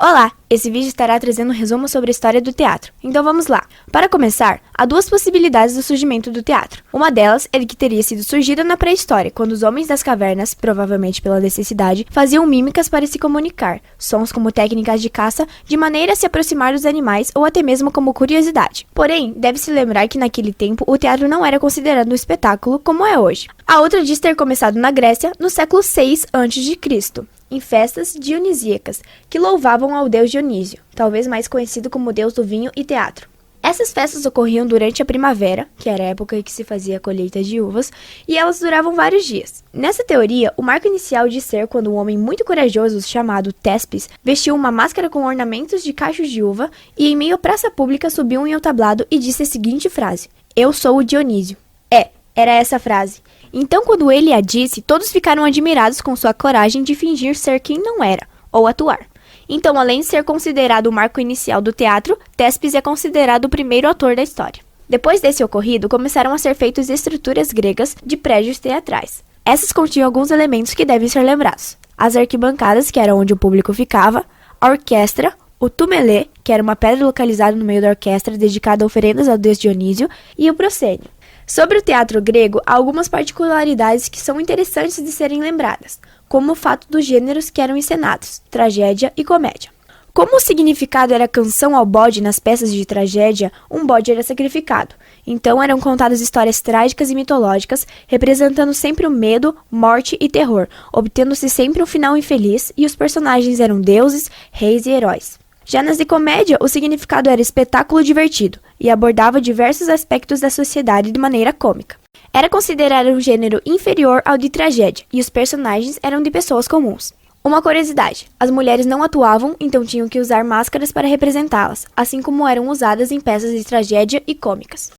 Olá! Esse vídeo estará trazendo um resumo sobre a história do teatro. Então vamos lá! Para começar, há duas possibilidades do surgimento do teatro. Uma delas é que teria sido surgida na pré-história, quando os homens das cavernas, provavelmente pela necessidade, faziam mímicas para se comunicar, sons como técnicas de caça, de maneira a se aproximar dos animais ou até mesmo como curiosidade. Porém, deve-se lembrar que naquele tempo o teatro não era considerado um espetáculo como é hoje. A outra diz ter começado na Grécia no século VI a.C., em festas dionisíacas, que louvavam ao deus Dionísio, talvez mais conhecido como deus do vinho e teatro. Essas festas ocorriam durante a primavera, que era a época em que se fazia a colheita de uvas, e elas duravam vários dias. Nessa teoria, o marco inicial de ser quando um homem muito corajoso, chamado Téspis, vestiu uma máscara com ornamentos de cachos de uva e em meio à praça pública subiu em um tablado e disse a seguinte frase: "Eu sou o Dionísio." Era essa frase. Então, quando ele a disse, todos ficaram admirados com sua coragem de fingir ser quem não era, ou atuar. Então, além de ser considerado o marco inicial do teatro, Téspis é considerado o primeiro ator da história. Depois desse ocorrido, começaram a ser feitas estruturas gregas de prédios teatrais. Essas continham alguns elementos que devem ser lembrados: as arquibancadas, que era onde o público ficava, a orquestra, o tumelê, que era uma pedra localizada no meio da orquestra dedicada a oferendas ao deus Dionísio, e o proscênio. Sobre o teatro grego, há algumas particularidades que são interessantes de serem lembradas, como o fato dos gêneros que eram encenados, tragédia e comédia. Como o significado era canção ao bode nas peças de tragédia, um bode era sacrificado. Então eram contadas histórias trágicas e mitológicas, representando sempre o medo, morte e terror, obtendo-se sempre um final infeliz, e os personagens eram deuses, reis e heróis. Já nas de comédia, o significado era espetáculo divertido e abordava diversos aspectos da sociedade de maneira cômica. Era considerado um gênero inferior ao de tragédia e os personagens eram de pessoas comuns. Uma curiosidade: as mulheres não atuavam, então tinham que usar máscaras para representá-las, assim como eram usadas em peças de tragédia e cômicas.